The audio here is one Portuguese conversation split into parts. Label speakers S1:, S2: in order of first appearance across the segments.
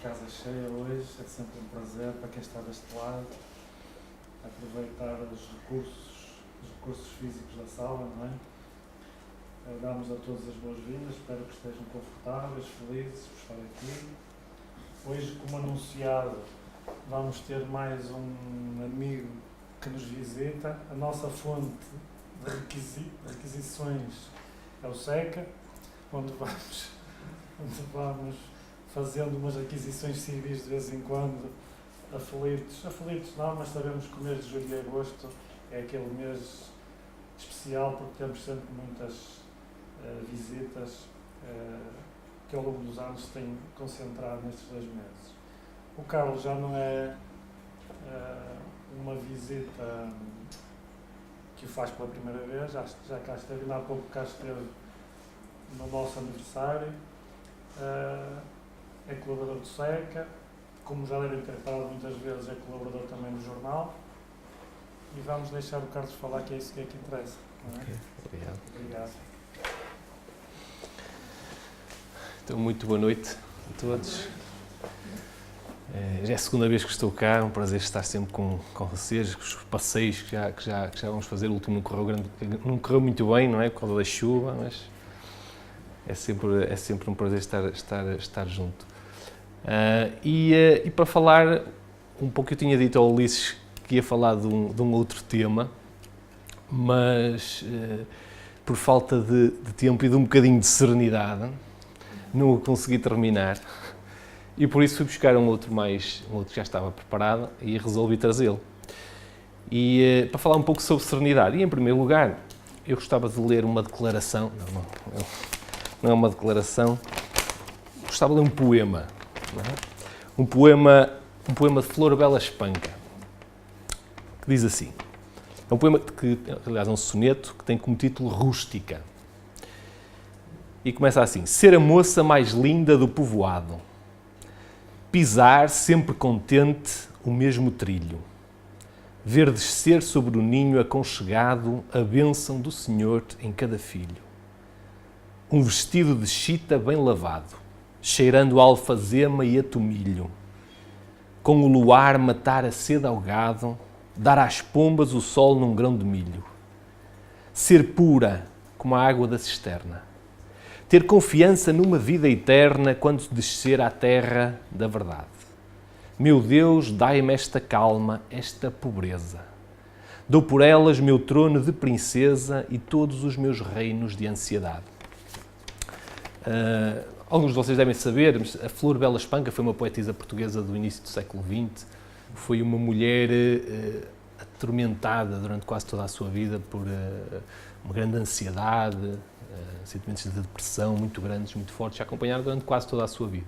S1: casa cheia hoje, é sempre um prazer para quem está deste lado aproveitar os recursos físicos da sala, não é? Damos a todos as boas-vindas, espero que estejam confortáveis, felizes por estar aqui. Hoje, como anunciado, vamos ter mais um amigo que nos visita. A nossa fonte de requisições é o SECA, onde vamos fazendo umas aquisições civis de vez em quando, aflitos não, mas sabemos que o mês de julho e agosto é aquele mês especial porque temos sempre muitas visitas que ao longo dos anos se têm concentrado nestes 2 meses. O Carlos já não é uma visita que o faz pela primeira vez, já cá esteve, ainda há pouco cá esteve no nosso aniversário. É colaborador do SECA, como já devem ter falado muitas vezes, é colaborador também do jornal. E vamos deixar o Carlos falar, que é isso que interessa. Não é?
S2: Okay.
S1: Obrigado.
S2: Então, muito boa noite a todos. Já é a segunda vez que estou cá, é um prazer estar sempre com vocês, com os passeios que já vamos fazer. O último não correu muito bem, não é? Por causa da chuva, mas é sempre um prazer estar junto. E para falar um pouco, eu tinha dito ao Ulisses que ia falar de um outro tema, mas por falta de tempo e de um bocadinho de serenidade, não o consegui terminar. E por isso fui buscar um outro que já estava preparado e resolvi trazê-lo. E para falar um pouco sobre serenidade. E em primeiro lugar, eu gostava de ler uma declaração. Não é uma declaração. Gostava de ler um poema. Não é? Um poema de Florbela Espanca, que diz assim. É um poema que, aliás, é um soneto que tem como título Rústica. E começa assim: ser a moça mais linda do povoado, pisar sempre contente o mesmo trilho, ver descer sobre o ninho aconchegado a bênção do Senhor em cada filho. Um vestido de chita bem lavado, cheirando a alfazema e a tomilho, com o luar matar a sede ao gado, dar às pombas o sol num grão de milho. Ser pura como a água da cisterna, ter confiança numa vida eterna quando descer à terra da verdade. Meu Deus, dai-me esta calma, esta pobreza. Dou por elas meu trono de princesa e todos os meus reinos de ansiedade. Alguns de vocês devem saber, mas a Florbela Espanca foi uma poetisa portuguesa do início do século XX. Foi uma mulher atormentada durante quase toda a sua vida por uma grande ansiedade, sentimentos de depressão muito grandes, muito fortes, a acompanharam durante quase toda a sua vida.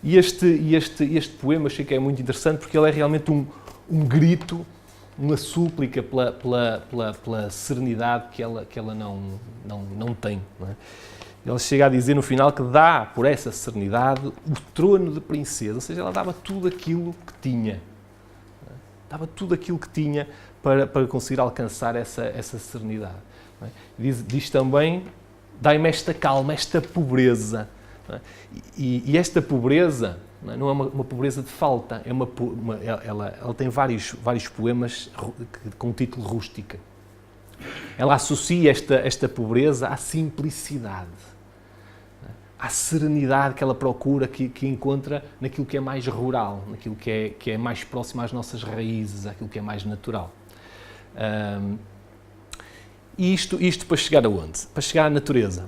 S2: E este poema achei que é muito interessante porque ele é realmente um grito, uma súplica pela serenidade que ela não tem. Não é? Ele chega a dizer no final que dá por essa serenidade o trono de princesa, ou seja, ela dava tudo aquilo que tinha. Dava tudo aquilo que tinha para conseguir alcançar essa serenidade. Não é? Diz também, dai-me esta calma, esta pobreza. Não é? E esta pobreza não é uma pobreza de falta, ela tem vários poemas com o título Rústica. Ela associa esta pobreza à simplicidade, à serenidade que ela procura, que encontra naquilo que é mais rural, naquilo que é mais próximo às nossas raízes, àquilo que é mais natural. E isto para chegar aonde? Para chegar à natureza.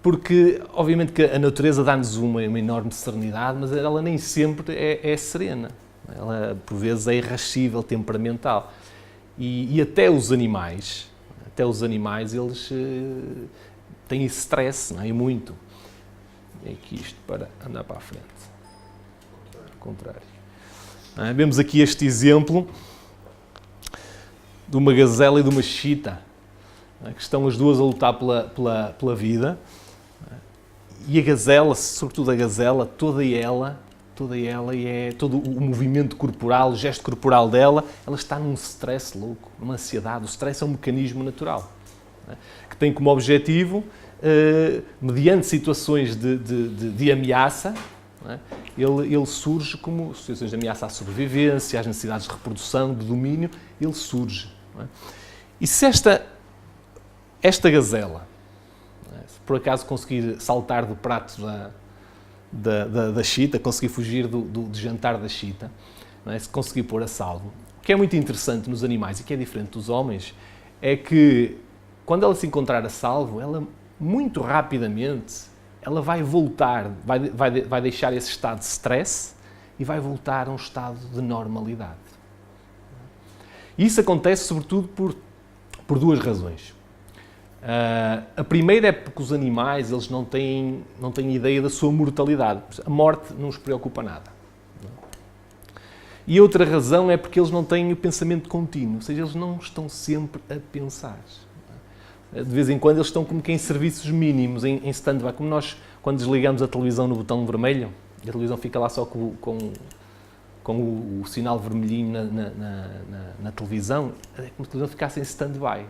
S2: Porque, obviamente, que a natureza dá-nos uma enorme serenidade, mas ela nem sempre é serena. Ela, por vezes, é irascível, temperamental. E até os animais, eles têm esse stress, não é? E muito. É aqui isto para andar para a frente. Ao contrário. Vemos aqui este exemplo de uma gazela e de uma chita, que estão as duas a lutar pela vida. E a gazela, sobretudo a gazela, toda ela e todo o movimento corporal, o gesto corporal dela, ela está num stress louco, numa ansiedade. O stress é um mecanismo natural, que tem como objetivo, mediante situações de ameaça, não é? Ele surge como situações de ameaça à sobrevivência, às necessidades de reprodução, de domínio, ele surge. Não é? E se esta gazela, não é? Se por acaso conseguir saltar do prato da chita, conseguir fugir do jantar da chita, não é? Se conseguir pôr a salvo, o que é muito interessante nos animais e que é diferente dos homens, é que quando ela se encontrar a salvo, ela muito rapidamente ela vai voltar, vai deixar esse estado de stress e vai voltar a um estado de normalidade. E isso acontece sobretudo por duas razões. A primeira é porque os animais eles não têm ideia da sua mortalidade. A morte não os preocupa nada. E outra razão é porque eles não têm o pensamento contínuo, ou seja, eles não estão sempre a pensar. De vez em quando eles estão como que em serviços mínimos, em stand-by, como nós quando desligamos a televisão no botão vermelho, a televisão fica lá só com o sinal vermelhinho na televisão, é como se a televisão ficasse em stand-by.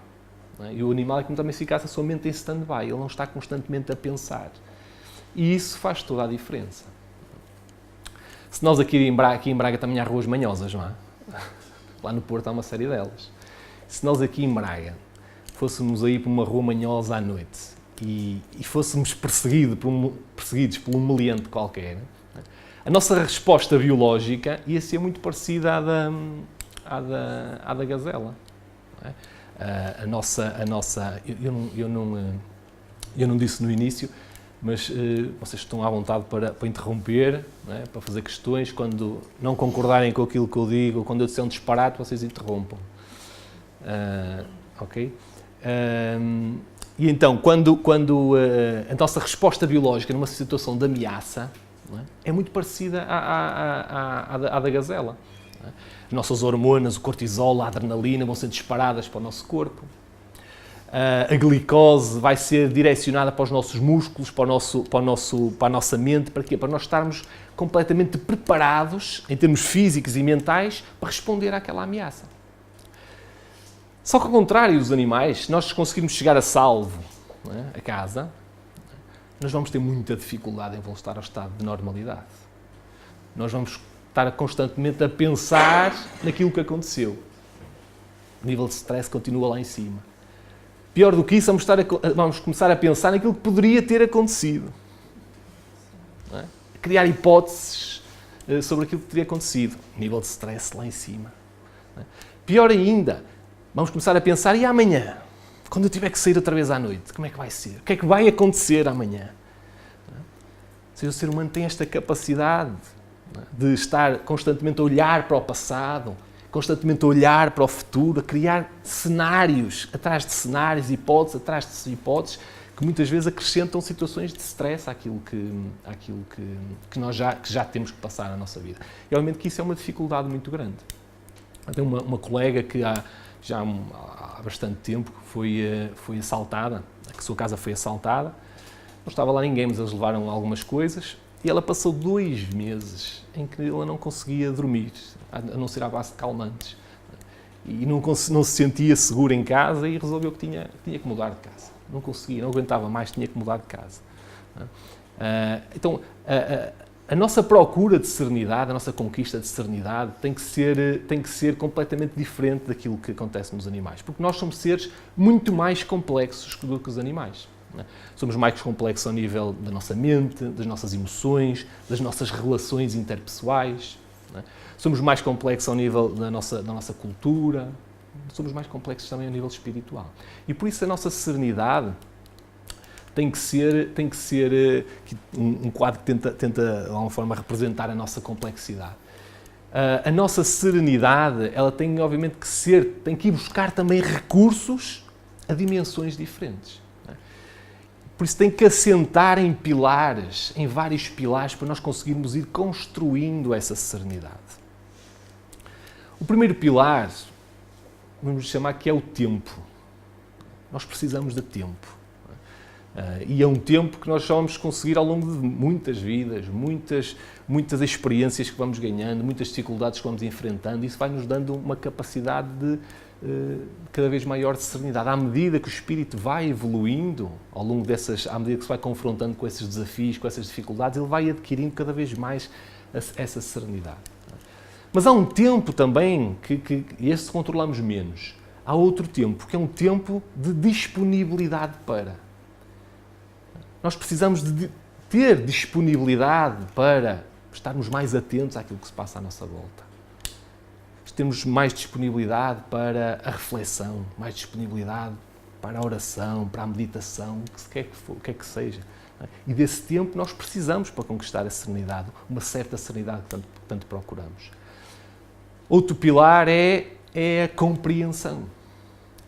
S2: E o animal é como também se ficasse a sua mente em stand-by, ele não está constantemente a pensar. E isso faz toda a diferença. Se nós aqui em Braga também há ruas manhosas, não é? Lá no Porto há uma série delas. Se nós aqui em Braga fôssemos aí por uma rua manhosa à noite e fôssemos perseguidos por um meliante qualquer, a nossa resposta biológica ia ser muito parecida à da gazela. Não é? Eu não disse no início, mas vocês estão à vontade para interromper, não é? Para fazer questões. Quando não concordarem com aquilo que eu digo, ou quando eu disser um disparate, vocês interrompam. Ok? E então, quando a nossa resposta biológica numa situação de ameaça, não é muito parecida à da gazela. Não é? As nossas hormonas, o cortisol, a adrenalina vão ser disparadas para o nosso corpo. A glicose vai ser direcionada para os nossos músculos, para a nossa mente. Para quê? Para nós estarmos completamente preparados, em termos físicos e mentais, para responder àquela ameaça. Só que ao contrário dos animais, se nós conseguirmos chegar a salvo, não é, a casa, nós vamos ter muita dificuldade em voltar ao estado de normalidade. Nós vamos estar constantemente a pensar naquilo que aconteceu. O nível de stress continua lá em cima. Pior do que isso, vamos começar a pensar naquilo que poderia ter acontecido. Não é? Criar hipóteses sobre aquilo que teria acontecido. Nível de stress lá em cima. Não é? Pior ainda, vamos começar a pensar, e amanhã? Quando eu tiver que sair outra vez à noite, como é que vai ser? O que é que vai acontecer amanhã? Não é? Ou seja, o ser humano tem esta capacidade, não é, de estar constantemente a olhar para o passado, constantemente a olhar para o futuro, a criar cenários, atrás de cenários, hipóteses, atrás de hipóteses, que muitas vezes acrescentam situações de stress àquilo que nós já temos que passar na nossa vida. E, obviamente, que isso é uma dificuldade muito grande. Eu tenho uma colega que já há bastante tempo foi assaltada, a sua casa foi assaltada, não estava lá ninguém, mas eles levaram algumas coisas, e ela passou 2 meses em que ela não conseguia dormir, a não ser à base de calmantes. E não se sentia segura em casa e resolveu que tinha que mudar de casa. Não conseguia, não aguentava mais, tinha que mudar de casa. Então, a nossa procura de serenidade, a nossa conquista de serenidade tem que ser completamente diferente daquilo que acontece nos animais. Porque nós somos seres muito mais complexos do que os animais. Somos mais complexos ao nível da nossa mente, das nossas emoções, das nossas relações interpessoais. Somos mais complexos ao nível da nossa cultura. Somos mais complexos também ao nível espiritual. E por isso a nossa serenidade tem que ser um quadro que tenta de alguma forma representar a nossa complexidade. A nossa serenidade, ela tem obviamente tem que ir buscar também recursos a dimensões diferentes. Por isso tem que assentar em pilares, em vários pilares, para nós conseguirmos ir construindo essa serenidade. O primeiro pilar, vamos chamar que é o tempo. Nós precisamos de tempo. E é um tempo que nós só vamos conseguir ao longo de muitas vidas, muitas experiências que vamos ganhando, muitas dificuldades que vamos enfrentando. Isso vai nos dando uma capacidade de cada vez maior de serenidade. À medida que o espírito vai evoluindo, ao longo à medida que se vai confrontando com esses desafios, com essas dificuldades, ele vai adquirindo cada vez mais essa serenidade. Mas há um tempo também que esse controlamos menos. Há outro tempo, que é um tempo de disponibilidade para. Nós precisamos de ter disponibilidade para estarmos mais atentos àquilo que se passa à nossa volta. Temos mais disponibilidade para a reflexão, mais disponibilidade para a oração, para a meditação, o que quer que seja. E desse tempo nós precisamos para conquistar a serenidade, uma certa serenidade que tanto procuramos. Outro pilar é a compreensão.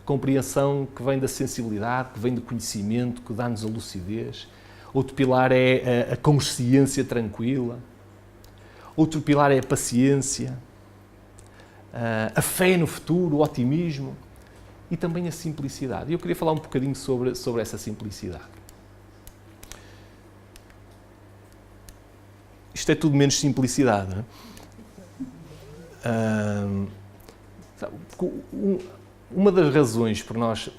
S2: Compreensão que vem da sensibilidade, que vem do conhecimento, que dá-nos a lucidez. Outro pilar é a consciência tranquila. Outro pilar é a paciência, a fé no futuro, o otimismo e também a simplicidade. E eu queria falar um bocadinho sobre essa simplicidade. Isto é tudo menos simplicidade, não é? Uma das razões para nós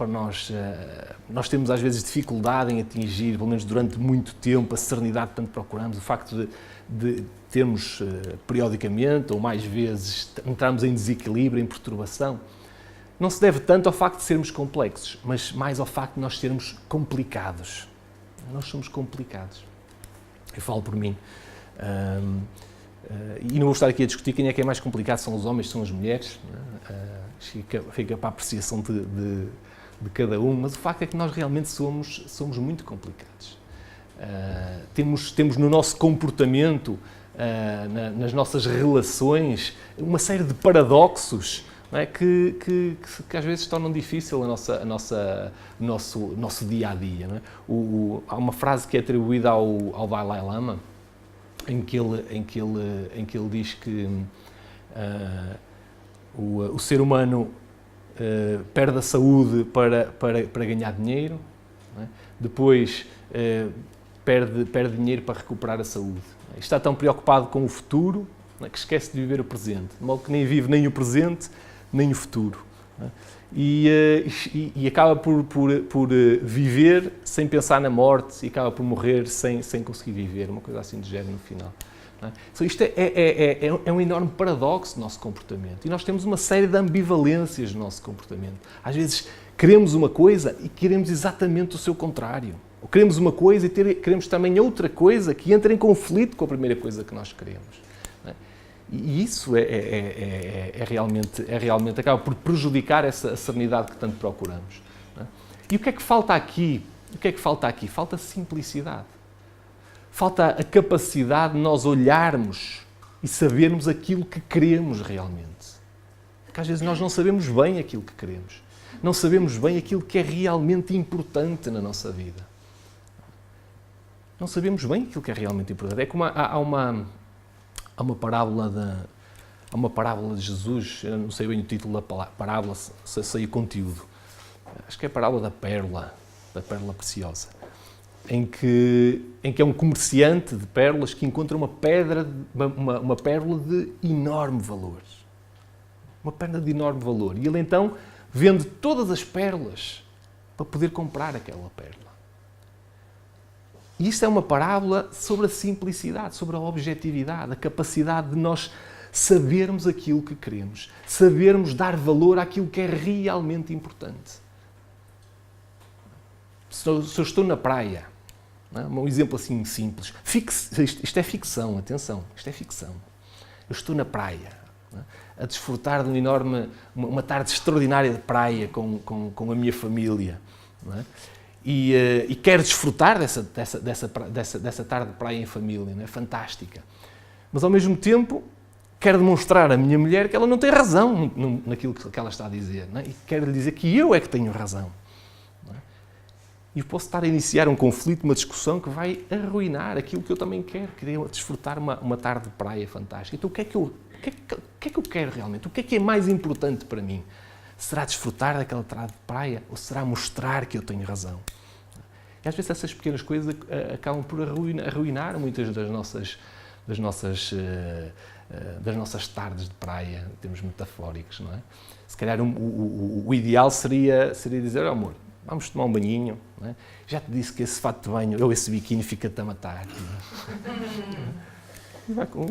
S2: temos às vezes dificuldade em atingir, pelo menos durante muito tempo, a serenidade que tanto procuramos, o facto de termos periodicamente ou mais vezes entrarmos em desequilíbrio, em perturbação, não se deve tanto ao facto de sermos complexos, mas mais ao facto de nós sermos complicados. Nós somos complicados. Eu falo por mim. E não vou estar aqui a discutir quem é que é mais complicado, são os homens, são as mulheres, fica para a apreciação de cada um, mas o facto é que nós realmente somos muito complicados. Temos no nosso comportamento, nas nossas relações, uma série de paradoxos, não é? que às vezes tornam difícil o nosso dia-a-dia. Não é? Há uma frase que é atribuída ao Dalai Lama, em que ele diz que o ser humano perde a saúde para ganhar dinheiro, não é? Depois perde dinheiro para recuperar a saúde. Está tão preocupado com o futuro, não é? Que esquece de viver o presente, de modo que nem vive nem o presente nem o futuro. Não é? E acaba por viver sem pensar na morte e acaba por morrer sem conseguir viver, uma coisa assim de género no final. Não é? Então, isto é um enorme paradoxo do nosso comportamento e nós temos uma série de ambivalências no nosso comportamento. Às vezes queremos uma coisa e queremos exatamente o seu contrário. Ou queremos uma coisa e queremos também outra coisa que entra em conflito com a primeira coisa que nós queremos. E isso realmente acaba por prejudicar essa serenidade que tanto procuramos. Não é? E o que é que falta aqui? Falta simplicidade. Falta a capacidade de nós olharmos e sabermos aquilo que queremos realmente. Porque às vezes nós não sabemos bem aquilo que queremos. Não sabemos bem aquilo que é realmente importante na nossa vida. Não sabemos bem aquilo que é realmente importante. É como há uma parábola de Jesus, eu não sei bem o título da parábola, se sei o conteúdo. Acho que é a parábola da pérola preciosa, em que é um comerciante de pérolas que encontra uma pérola de enorme valor. Uma pérola de enorme valor. E ele então vende todas as pérolas para poder comprar aquela pérola. E isto é uma parábola sobre a simplicidade, sobre a objetividade, a capacidade de nós sabermos aquilo que queremos, sabermos dar valor àquilo que é realmente importante. Se eu estou na praia, não é? Um exemplo assim simples, isto é ficção, atenção, isto é ficção. Eu estou na praia, não é? A desfrutar de uma tarde extraordinária de praia com a minha família, não é? E quero desfrutar dessa tarde de praia em família, não é? Fantástica. Mas, ao mesmo tempo, quero demonstrar à minha mulher que ela não tem razão naquilo que ela está a dizer. Não é? E quero lhe dizer que eu é que tenho razão. Não é? E eu posso estar a iniciar um conflito, uma discussão que vai arruinar aquilo que eu também quero. Querer desfrutar uma tarde de praia fantástica. Então, o que é que eu quero realmente? O que é mais importante para mim? Será desfrutar daquela tarde de praia ou será mostrar que eu tenho razão? E às vezes essas pequenas coisas acabam por arruinar muitas das nossas tardes de praia, em termos metafóricos, não é? Se calhar o ideal seria dizer, amor, vamos tomar um banhinho, não é? Já te disse que esse fato de banho ou esse biquíni fica-te a matar.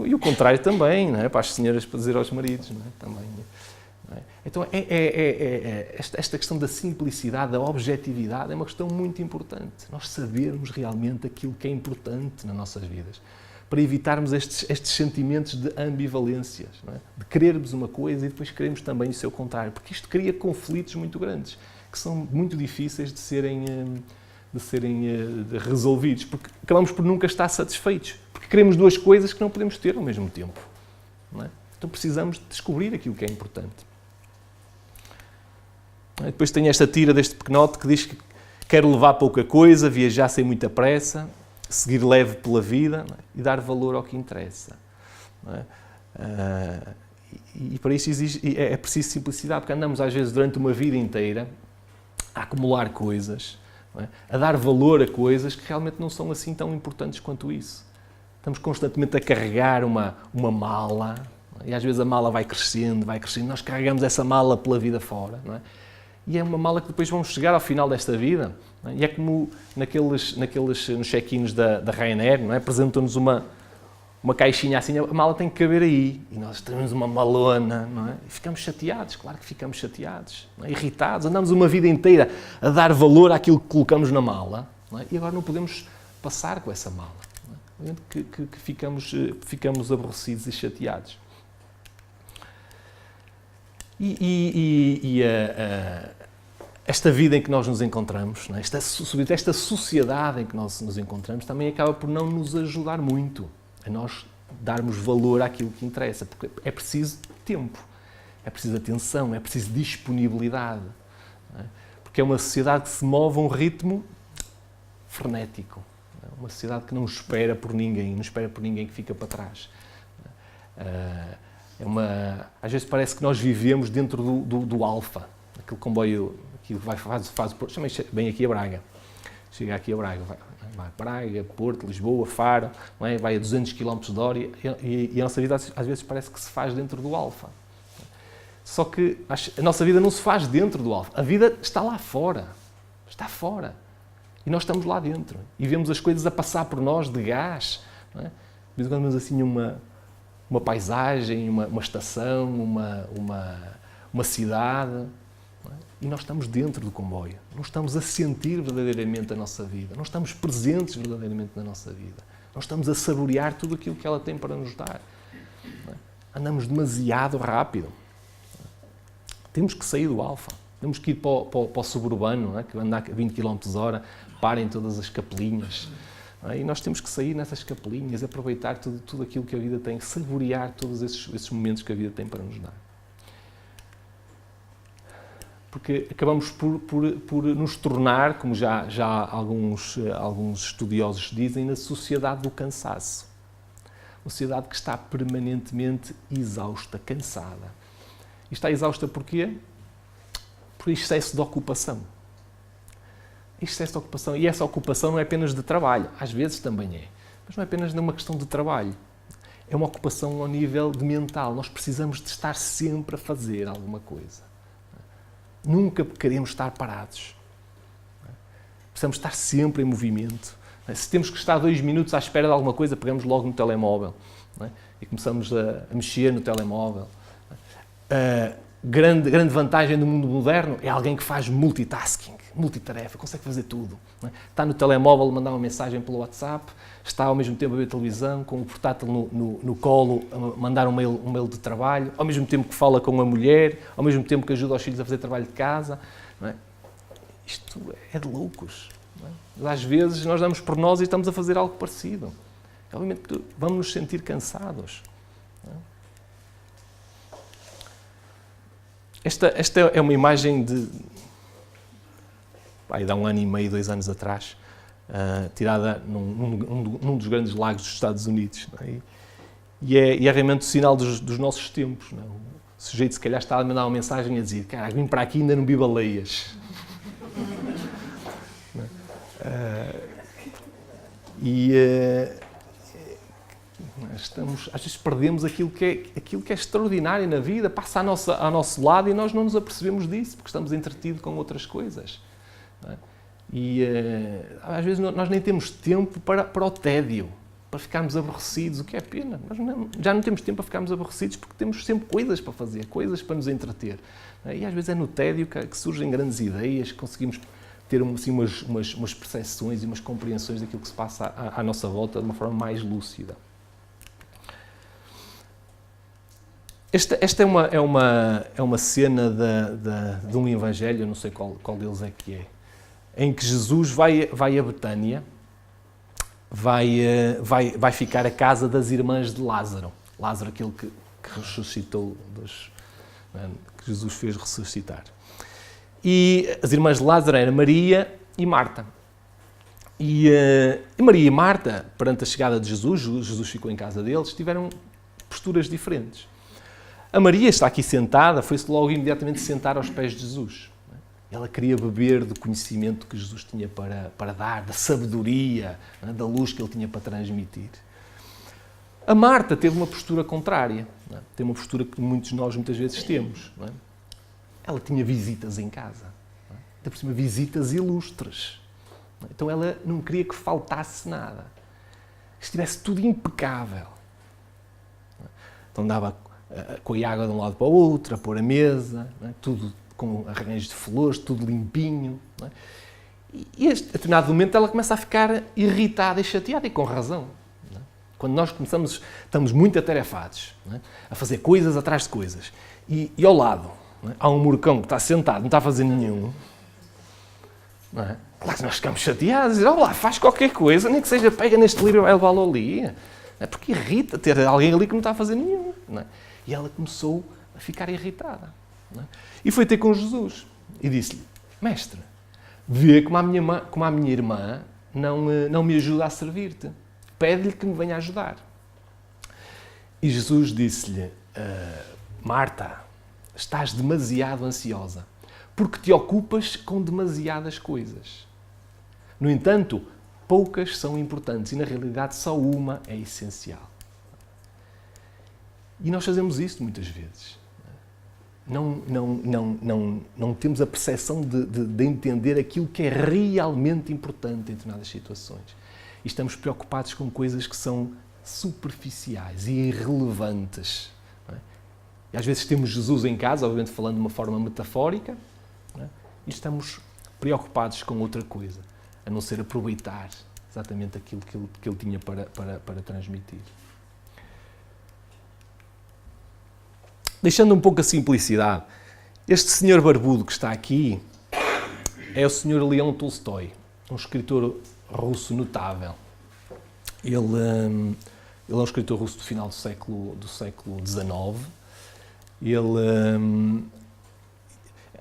S2: E o contrário também, não é? Para as senhoras para dizer aos maridos, não é? Também. Não é? Então esta questão da simplicidade, da objetividade é uma questão muito importante. Nós sabermos realmente aquilo que é importante nas nossas vidas, para evitarmos estes sentimentos de ambivalências, não é? De querermos uma coisa e depois queremos também o seu contrário, porque isto cria conflitos muito grandes, que são muito difíceis de serem resolvidos, porque acabamos por nunca estar satisfeitos, porque queremos duas coisas que não podemos ter ao mesmo tempo, não é? Então precisamos descobrir aquilo que é importante. Depois tem esta tira deste pequenote que diz que quero levar pouca coisa, viajar sem muita pressa, seguir leve pela vida, não é? E dar valor ao que interessa. Não é? E para isso é preciso simplicidade, porque andamos às vezes durante uma vida inteira a acumular coisas, não é? A dar valor a coisas que realmente não são assim tão importantes quanto isso. Estamos constantemente a carregar uma mala, não é? E às vezes a mala vai crescendo, nós carregamos essa mala pela vida fora, não é? E é uma mala que depois vamos chegar ao final desta vida, não é? E é como nos check-ins da Ryanair, não é? Apresentam-nos uma caixinha assim, a mala tem que caber aí, e nós temos uma malona, não é? E ficamos chateados, claro que ficamos chateados, não é? Irritados, andamos uma vida inteira a dar valor àquilo que colocamos na mala, não é? E agora não podemos passar com essa mala, não é? Que ficamos aborrecidos e chateados. Esta vida em que nós nos encontramos, não é? Esta sociedade em que nós nos encontramos, também acaba por não nos ajudar muito a nós darmos valor àquilo que interessa, porque é preciso tempo, é preciso atenção, é preciso disponibilidade, não é? Porque é uma sociedade que se move a um ritmo frenético, não é? Uma sociedade que não espera por ninguém, não espera por ninguém que fica para trás. Às vezes parece que nós vivemos dentro do alfa, aquele comboio que faz o Porto, também vem aqui a Braga, chega aqui a Braga, vai a Braga, Porto, Lisboa, Faro, não é? Vai a 200 km de hora e a nossa vida às vezes parece que se faz dentro do alfa. Só que a nossa vida não se faz dentro do alfa, a vida está lá fora, está fora. E nós estamos lá dentro e vemos as coisas a passar por nós de gás, não é? De vez em quando vemos assim uma paisagem, uma estação, uma cidade, não é? E nós estamos dentro do comboio, não estamos a sentir verdadeiramente a nossa vida, não estamos presentes verdadeiramente na nossa vida, não estamos a saborear tudo aquilo que ela tem para nos dar. Não é? Andamos demasiado rápido. Temos que sair do alfa, temos que ir para o suburbano, não é? Que anda a 20 km de hora, parem todas as capelinhas. E nós temos que sair nessas capelinhas, aproveitar tudo aquilo que a vida tem, saborear todos esses momentos que a vida tem para nos dar. Porque acabamos por nos tornar, como já alguns estudiosos dizem, na sociedade do cansaço. Uma sociedade que está permanentemente exausta, cansada. E está exausta porquê? Por excesso de ocupação. Excesso de ocupação. E essa ocupação não é apenas de trabalho, às vezes também é, mas não é apenas uma questão de trabalho. É uma ocupação ao nível de mental. Nós precisamos de estar sempre a fazer alguma coisa. Nunca queremos estar parados. Precisamos estar sempre em movimento. Se temos que estar 2 minutos à espera de alguma coisa, pegamos logo no telemóvel, não é? E começamos a mexer no telemóvel. Grande vantagem do mundo moderno é alguém que faz multitasking, multitarefa, consegue fazer tudo. Não é? Está no telemóvel a mandar uma mensagem pelo WhatsApp, está ao mesmo tempo a ver televisão, com o portátil no colo, a mandar um mail de trabalho, ao mesmo tempo que fala com a mulher, ao mesmo tempo que ajuda os filhos a fazer trabalho de casa. Não é? Isto é de loucos. Não é? Às vezes nós damos por nós e estamos a fazer algo parecido. Obviamente que vamos nos sentir cansados. Não é? Esta é uma imagem de há 1 ano e meio, 2 anos atrás, tirada num dos grandes lagos dos Estados Unidos. Não é? E é realmente o sinal dos nossos tempos. Não é? O sujeito se calhar está a mandar uma mensagem a dizer: cara, vim para aqui e ainda não vi baleias. Não é? E às vezes perdemos aquilo que é extraordinário na vida, passa ao nosso lado e nós não nos apercebemos disso, porque estamos entretidos com outras coisas. Não é? E às vezes nós nem temos tempo para o tédio, para ficarmos aborrecidos, o que é pena. Nós já não temos tempo para ficarmos aborrecidos porque temos sempre coisas para fazer, coisas para nos entreter. E às vezes é no tédio que surgem grandes ideias, que conseguimos ter assim, umas percepções e umas compreensões daquilo que se passa à nossa volta de uma forma mais lúcida. Esta é uma cena de um evangelho, eu não sei qual deles é que é, em que Jesus vai a Betânia, vai ficar à casa das irmãs de Lázaro. Lázaro, aquele que ressuscitou, que Jesus fez ressuscitar. E as irmãs de Lázaro eram Maria e Marta. E Maria e Marta, perante a chegada de Jesus ficou em casa deles, tiveram posturas diferentes. A Maria está aqui sentada, foi-se logo imediatamente sentar aos pés de Jesus. Ela queria beber do conhecimento que Jesus tinha para dar, da sabedoria, da luz que ele tinha para transmitir. A Marta teve uma postura contrária, tem uma postura que muitos de nós muitas vezes temos. Ela tinha visitas em casa, ainda por cima visitas ilustres. Então ela não queria que faltasse nada, que estivesse tudo impecável. Então dava com a água de um lado para o outro, a pôr a mesa, tudo com arranjos de flores, tudo limpinho. E a determinado momento ela começa a ficar irritada e chateada, e com razão. Quando nós estamos muito atarefados, a fazer coisas atrás de coisas, e ao lado há um morcão que está sentado, não está a fazer nenhum, claro que nós ficamos chateados, dizemos, olá, faz qualquer coisa, nem que seja pega neste livro e vai levá-lo ali. Porque irrita ter alguém ali que não está a fazer nenhum. E ela começou a ficar irritada. E foi ter com Jesus e disse-lhe, mestre, vê como a minha irmã não me ajuda a servir-te. Pede-lhe que me venha ajudar. E Jesus disse-lhe, Marta, estás demasiado ansiosa, porque te ocupas com demasiadas coisas. No entanto, poucas são importantes e, na realidade, só uma é essencial. E nós fazemos isto muitas vezes. Não temos a percepção de entender aquilo que é realmente importante em determinadas situações. E estamos preocupados com coisas que são superficiais e irrelevantes. E às vezes temos Jesus em casa, obviamente falando de uma forma metafórica, e estamos preocupados com outra coisa, a não ser aproveitar exatamente aquilo que ele tinha para transmitir. Deixando um pouco a simplicidade, este senhor barbudo que está aqui é o senhor Leão Tolstói, um escritor russo notável. Ele é um escritor russo do final do século XIX.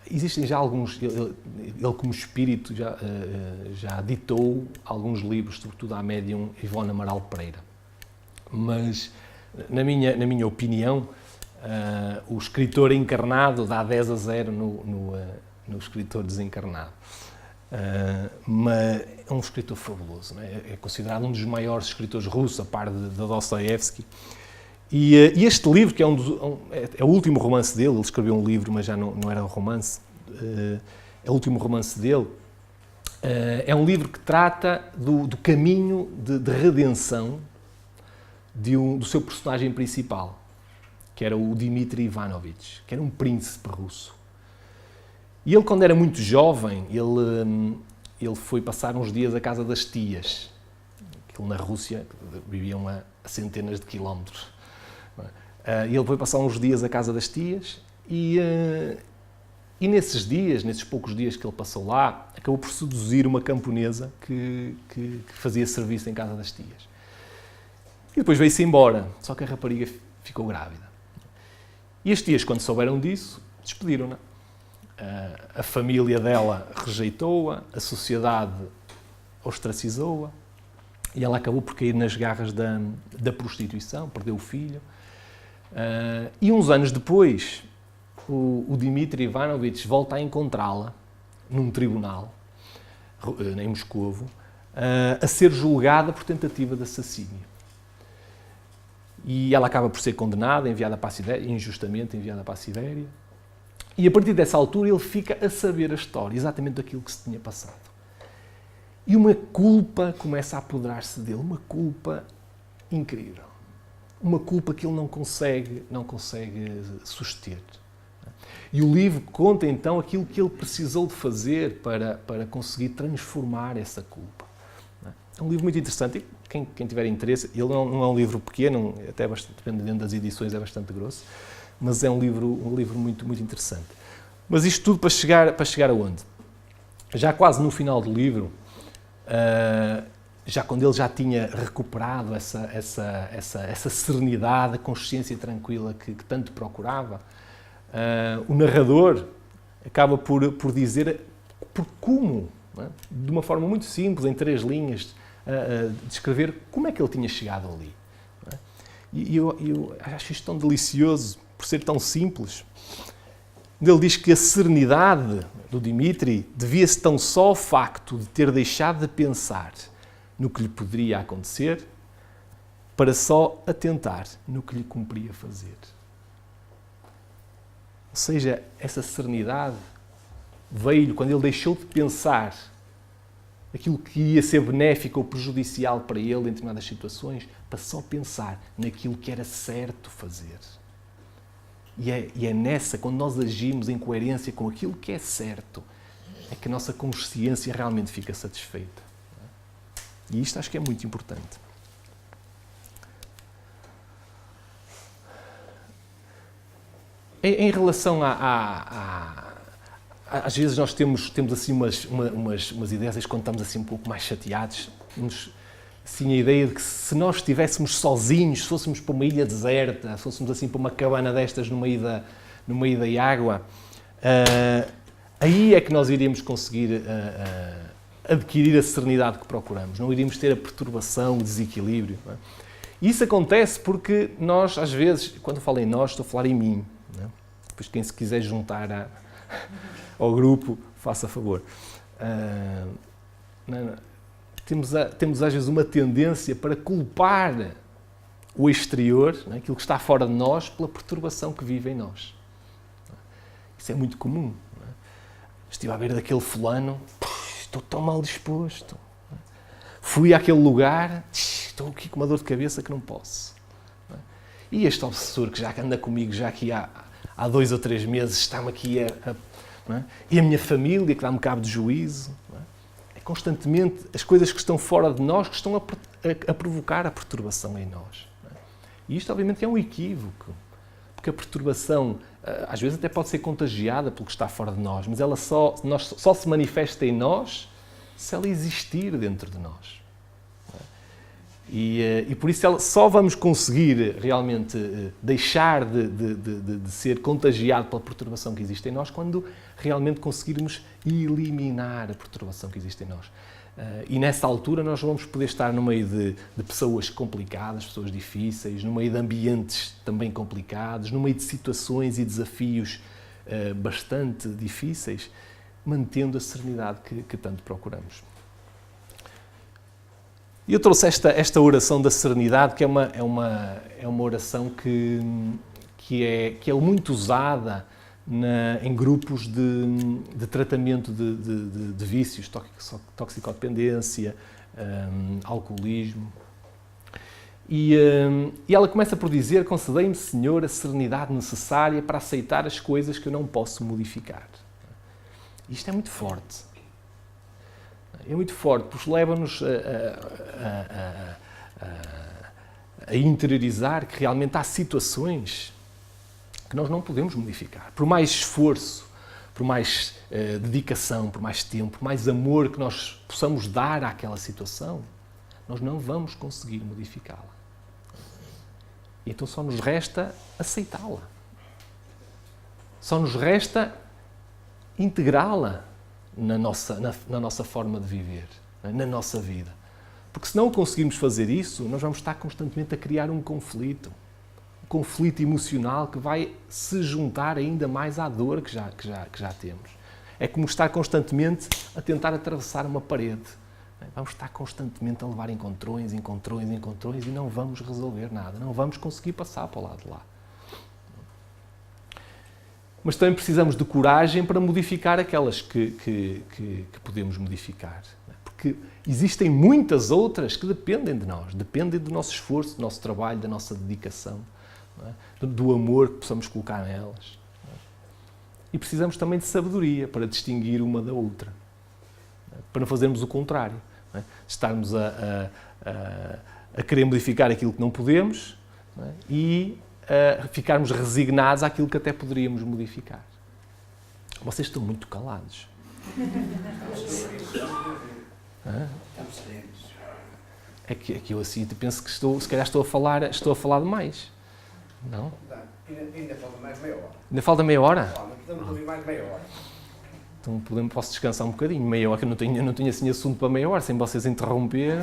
S2: Existem já alguns... Ele como espírito, já ditou alguns livros, sobretudo à médium Ivone Amaral Pereira. Mas, na minha opinião, o escritor encarnado dá 10-0 no escritor desencarnado. Mas é um escritor fabuloso, é considerado um dos maiores escritores russos, a par de Dostoiévski. E este livro, que é o último romance dele, ele escreveu um livro, mas já não era um romance, é o último romance dele, é um livro que trata do caminho de redenção do seu personagem principal, que era o Dmitri Ivanovich, que era um príncipe russo. E ele, quando era muito jovem, ele foi passar uns dias à casa das tias, que na Rússia viviam a centenas de quilómetros. E ele foi passar uns dias à casa das tias e nesses poucos dias que ele passou lá, acabou por seduzir uma camponesa que fazia serviço em casa das tias. E depois veio-se embora, só que a rapariga ficou grávida. E as tias, quando souberam disso, despediram-na. A família dela rejeitou-a, a sociedade ostracizou-a, e ela acabou por cair nas garras da prostituição, perdeu o filho. E uns anos depois, o Dmitri Ivanovich volta a encontrá-la num tribunal, em Moscovo, a ser julgada por tentativa de assassínio. E ela acaba por ser condenada, enviada para a Sibéria, injustamente enviada para a Sibéria. E a partir dessa altura ele fica a saber a história, exatamente daquilo que se tinha passado. E uma culpa começa a apoderar-se dele, uma culpa incrível. Uma culpa que ele não consegue suster. E o livro conta então aquilo que ele precisou de fazer para conseguir transformar essa culpa. É um livro muito interessante e quem tiver interesse, ele não é um livro pequeno, até dependendo das edições é bastante grosso, mas é um livro muito, muito interessante. Mas isto tudo para chegar aonde? Já quase no final do livro, já quando ele já tinha recuperado essa serenidade, a consciência tranquila que tanto procurava, o narrador acaba por dizer como, não é? De uma forma muito simples, em 3 linhas, descrever como é que ele tinha chegado ali. Não é? E eu acho isto tão delicioso, por ser tão simples. Ele diz que a serenidade do Dimitri devia-se tão só ao facto de ter deixado de pensar no que lhe poderia acontecer para só atentar no que lhe cumpria fazer. Ou seja, essa serenidade veio-lhe quando ele deixou de pensar aquilo que ia ser benéfico ou prejudicial para ele em determinadas situações, para só pensar naquilo que era certo fazer. E é nessa, quando nós agimos em coerência com aquilo que é certo, é que a nossa consciência realmente fica satisfeita. E isto acho que é muito importante. Em relação às vezes nós temos assim umas ideias, quando estamos assim um pouco mais chateados, temos assim a ideia de que se nós estivéssemos sozinhos, se fôssemos para uma ilha deserta, se fôssemos assim para uma cabana destas no meio da água, aí é que nós iríamos conseguir adquirir a serenidade que procuramos, não iríamos ter a perturbação, o desequilíbrio. Não é? E isso acontece porque nós, às vezes, quando eu falo em nós, estou a falar em mim. Não é? Depois quem se quiser juntar ao grupo, faça favor. Temos às vezes uma tendência para culpar o exterior, não é? Aquilo que está fora de nós, pela perturbação que vive em nós. Isso é muito comum. Não é? Estive à beira daquele fulano, estou tão mal disposto. Fui àquele lugar, estou aqui com uma dor de cabeça que não posso. Não é? E este obsessor que já anda comigo já aqui há 2 ou 3 meses, está-me aqui não é? E a minha família que dá-me cabo de juízo. Não é? É constantemente as coisas que estão fora de nós que estão a provocar a perturbação em nós. Não é? E isto obviamente é um equívoco, porque a perturbação às vezes até pode ser contagiada pelo que está fora de nós, mas ela só se manifesta em nós se ela existir dentro de nós. E por isso só vamos conseguir realmente deixar de ser contagiado pela perturbação que existe em nós quando realmente conseguirmos eliminar a perturbação que existe em nós. E nessa altura nós vamos poder estar no meio de pessoas complicadas, pessoas difíceis, no meio de ambientes também complicados, no meio de situações e desafios bastante difíceis, mantendo a serenidade que tanto procuramos. E eu trouxe esta oração da serenidade, que é uma oração que é muito usada em grupos de tratamento de vícios, toxicodependência, alcoolismo. E ela começa por dizer: concedei-me, Senhor, a serenidade necessária para aceitar as coisas que eu não posso modificar. Isto é muito forte. É muito forte, porque leva-nos a interiorizar que realmente há situações que nós não podemos modificar. Por mais esforço, por mais dedicação, por mais tempo, por mais amor que nós possamos dar àquela situação, nós não vamos conseguir modificá-la. E então só nos resta aceitá-la. Só nos resta integrá-la na nossa forma de viver, na nossa vida. Porque se não conseguirmos fazer isso, nós vamos estar constantemente a criar um conflito emocional que vai se juntar ainda mais à dor que já temos. É como estar constantemente a tentar atravessar uma parede, Vamos estar constantemente a levar encontrões e não vamos resolver nada, não vamos conseguir passar para o lado de lá. Mas também precisamos de coragem para modificar aquelas que podemos modificar. Porque existem muitas outras que dependem de nós, dependem do nosso esforço, do nosso trabalho, da nossa dedicação, do amor que possamos colocar nelas. E precisamos também de sabedoria para distinguir uma da outra, para não fazermos o contrário. Estarmos a querer modificar aquilo que não podemos e ficarmos resignados àquilo que até poderíamos modificar. Vocês estão muito calados.
S3: Estamos serenos.
S2: É que eu assim penso que se calhar estou a falar demais. Não?
S3: Ainda falta mais meia hora.
S2: Ainda falta meia hora?
S3: Podemos ouvir mais meia hora.
S2: Então posso descansar um bocadinho. Meia hora, que eu não tenho assim assunto para meia hora, sem vocês interromperem.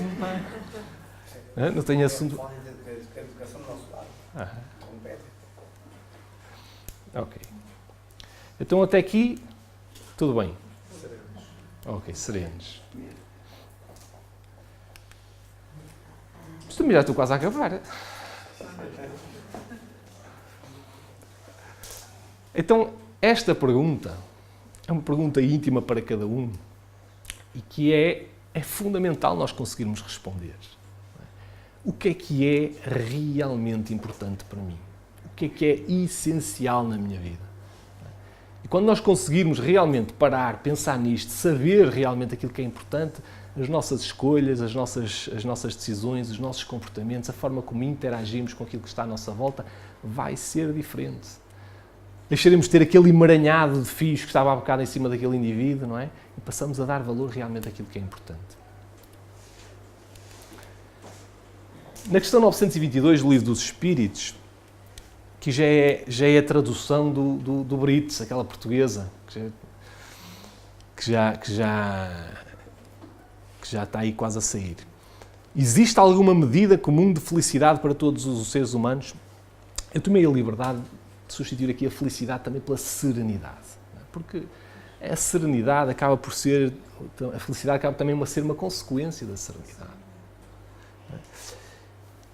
S2: Não tenho assunto.
S3: Podem ter educação do nosso lado. Compete.
S2: Ok. Então até aqui, tudo bem? Serenos. Ok, serenos. Mas também já estou quase a acabar. Então, esta pergunta é uma pergunta íntima para cada um e que é fundamental nós conseguirmos responder. O que é realmente importante para mim? O que é essencial na minha vida? E quando nós conseguirmos realmente parar, pensar nisto, saber realmente aquilo que é importante, as nossas escolhas, as nossas decisões, os nossos comportamentos, a forma como interagimos com aquilo que está à nossa volta, vai ser diferente. Deixaremos de ter aquele emaranhado de fios que estava há bocado em cima daquele indivíduo, não é? E passamos a dar valor realmente àquilo que é importante. Na questão 922 do Livro dos Espíritos, que já é a tradução do Brits, aquela portuguesa, que já está aí quase a sair. Existe alguma medida comum de felicidade para todos os seres humanos? Eu tomei a liberdade de substituir aqui a felicidade também pela serenidade. Porque a serenidade acaba por ser, a felicidade acaba também a ser uma consequência da serenidade.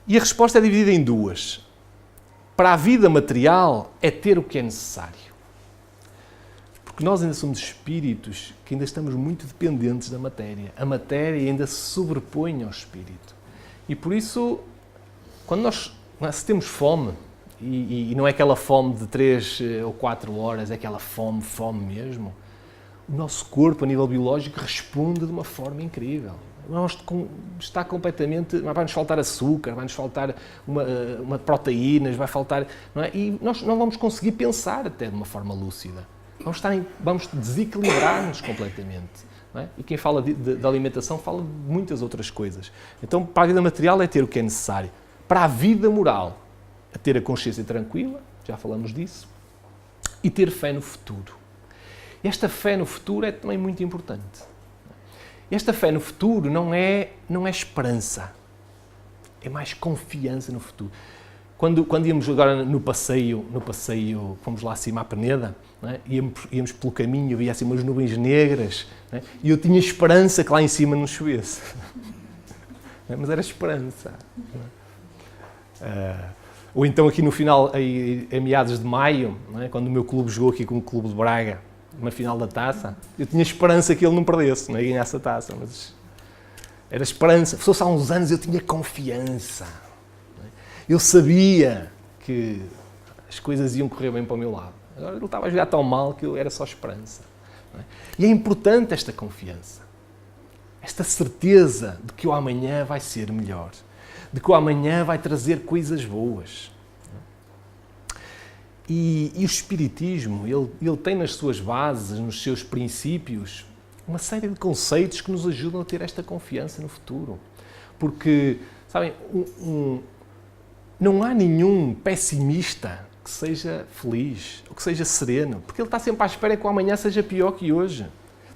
S2: E a resposta é dividida em duas. Para a vida material é ter o que é necessário. Porque nós ainda somos espíritos que ainda estamos muito dependentes da matéria. A matéria ainda se sobrepõe ao espírito. E por isso, quando se temos fome, e não é aquela fome de 3 ou 4 horas, é aquela fome mesmo, o nosso corpo, a nível biológico, responde de uma forma incrível. Está completamente... Vai-nos faltar açúcar, vai-nos faltar uma proteínas, vai faltar... Não é? E nós não vamos conseguir pensar até de uma forma lúcida. Vamos desequilibrar-nos completamente. Não é? E quem fala de alimentação fala de muitas outras coisas. Então, para a vida material é ter o que é necessário. Para a vida moral, a ter a consciência tranquila, já falamos disso, e ter fé no futuro. Esta fé no futuro é também muito importante. Esta fé no futuro não é esperança, é mais confiança no futuro. Quando íamos agora no passeio, fomos lá acima à Peneda, não é? íamos pelo caminho, havia assim umas nuvens negras, não é? E eu tinha esperança que lá em cima não chovesse. Mas era esperança. Ou então aqui no final, em meados de maio, não é? Quando o meu clube jogou aqui com o Clube de Braga, uma final da taça, eu tinha esperança que ele não perdesse, não é? Ganhasse a taça, mas era esperança. Se fosse há uns anos eu tinha confiança. Não é? Eu sabia que as coisas iam correr bem para o meu lado. Agora ele estava a jogar tão mal que era só esperança. Não é? E é importante esta confiança, esta certeza de que o amanhã vai ser melhor, de que o amanhã vai trazer coisas boas. E o Espiritismo, ele tem nas suas bases, nos seus princípios, uma série de conceitos que nos ajudam a ter esta confiança no futuro. Porque, sabem, não há nenhum pessimista que seja feliz, ou que seja sereno, porque ele está sempre à espera que o amanhã seja pior que hoje.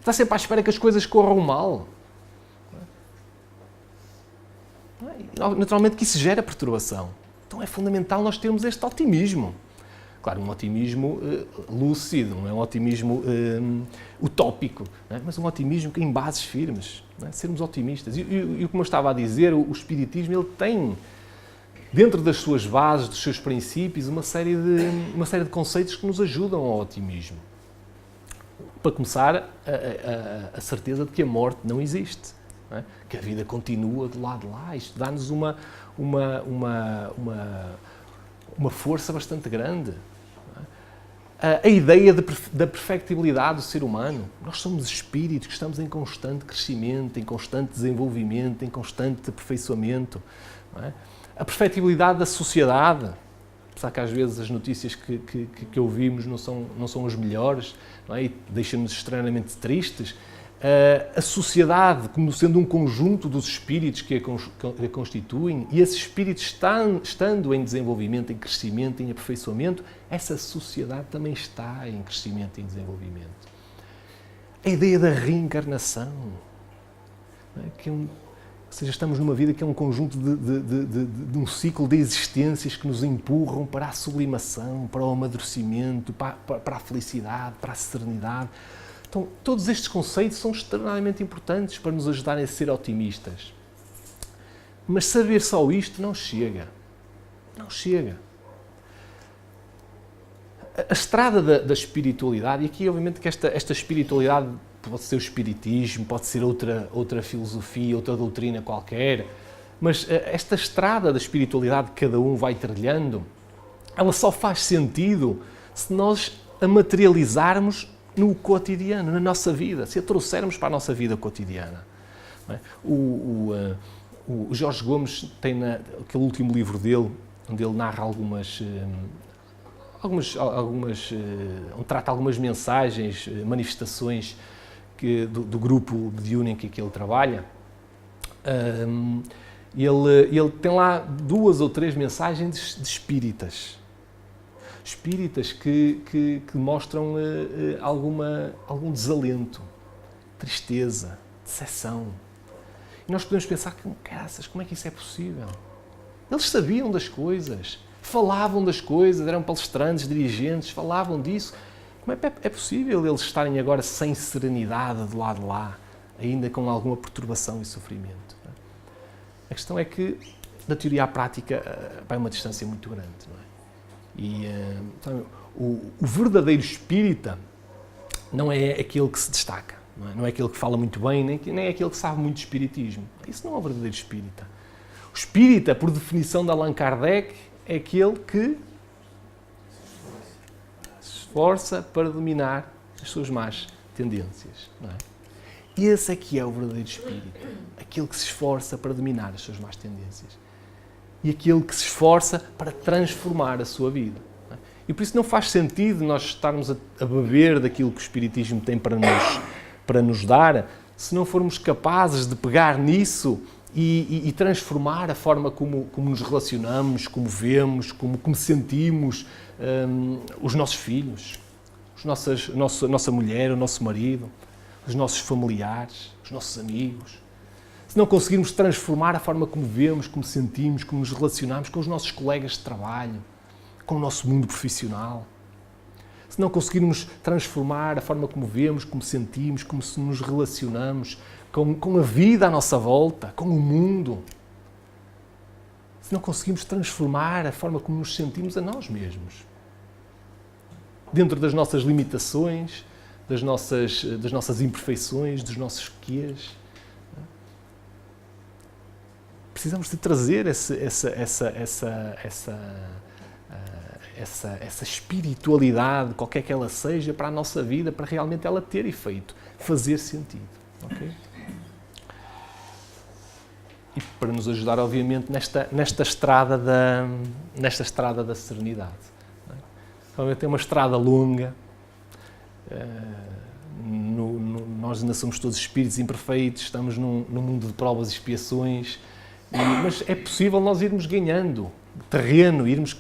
S2: Está sempre à espera que as coisas corram mal. Naturalmente que isso gera perturbação. Então é fundamental nós termos este otimismo. Claro, um otimismo lúcido, não é um otimismo utópico, não é? Mas um otimismo em bases firmes, não é? Sermos otimistas. E como eu estava a dizer, o Espiritismo ele tem, dentro das suas bases, dos seus princípios, uma série de conceitos que nos ajudam ao otimismo. Para começar, a certeza de que a morte não existe, não é? Que a vida continua do lado de lá. Isto dá-nos uma força bastante grande. A ideia da perfectibilidade do ser humano. Nós somos espíritos que estamos em constante crescimento, em constante desenvolvimento, em constante aperfeiçoamento. Não é? A perfectibilidade da sociedade. Apesar que às vezes as notícias que ouvimos não são as melhores, não é? E deixam-nos extremamente tristes. A sociedade como sendo um conjunto dos espíritos que a constituem, e esses espíritos estando em desenvolvimento, em crescimento, em aperfeiçoamento, essa sociedade também está em crescimento e em desenvolvimento. A ideia da reencarnação, não é? Ou seja, estamos numa vida que é um conjunto de um ciclo de existências que nos empurram para a sublimação, para o amadurecimento, para a felicidade, para a serenidade. Então, todos estes conceitos são extremamente importantes para nos ajudarem a ser otimistas. Mas saber só isto não chega. Não chega. A estrada da espiritualidade, e aqui obviamente que esta espiritualidade pode ser o espiritismo, pode ser outra filosofia, outra doutrina qualquer, mas esta estrada da espiritualidade que cada um vai trilhando, ela só faz sentido se nós a materializarmos no cotidiano, na nossa vida, se a trouxermos para a nossa vida cotidiana. Não é? O Jorge Gomes tem aquele último livro dele, onde ele narra onde trata algumas mensagens, manifestações do grupo mediúnico em que ele trabalha. Ele tem lá 2 ou 3 mensagens de espíritas. Espíritas que mostram algum desalento, tristeza, decepção. E nós podemos pensar, caraças, como é que isso é possível? Eles sabiam das coisas, falavam das coisas, eram palestrantes, dirigentes, falavam disso. Como é possível eles estarem agora sem serenidade do lado de lá, ainda com alguma perturbação e sofrimento? A questão é que, da teoria à prática, vai uma distância muito grande, não é? E então, o verdadeiro espírita não é aquele que se destaca, não é aquele que fala muito bem, nem é aquele que sabe muito de espiritismo. Isso não é o verdadeiro espírita. O espírita, por definição de Allan Kardec, é aquele que se esforça para dominar as suas más tendências. Não é? Esse é que é o verdadeiro espírita, aquele que se esforça para dominar as suas más tendências. E aquele que se esforça para transformar a sua vida. E por isso não faz sentido nós estarmos a beber daquilo que o Espiritismo tem para nos dar, se não formos capazes de pegar nisso e transformar a forma como nos relacionamos, como vemos, como sentimos os nossos filhos, a nossa mulher, o nosso marido, os nossos familiares, os nossos amigos. Se não conseguirmos transformar a forma como vemos, como sentimos, como nos relacionamos com os nossos colegas de trabalho, com o nosso mundo profissional. Se não conseguirmos transformar a forma como vemos, como sentimos, como nos relacionamos com a vida à nossa volta, com o mundo. Se não conseguirmos transformar a forma como nos sentimos a nós mesmos. Dentro das nossas limitações, das nossas imperfeições, dos nossos quês. Precisamos de trazer essa espiritualidade, qualquer que ela seja, para a nossa vida, para realmente ela ter efeito, fazer sentido. Okay? E para nos ajudar, obviamente, nesta estrada da serenidade. Realmente é uma estrada longa. Nós ainda somos todos espíritos imperfeitos, estamos num mundo de provas e expiações. Mas é possível nós irmos ganhando terreno, irmos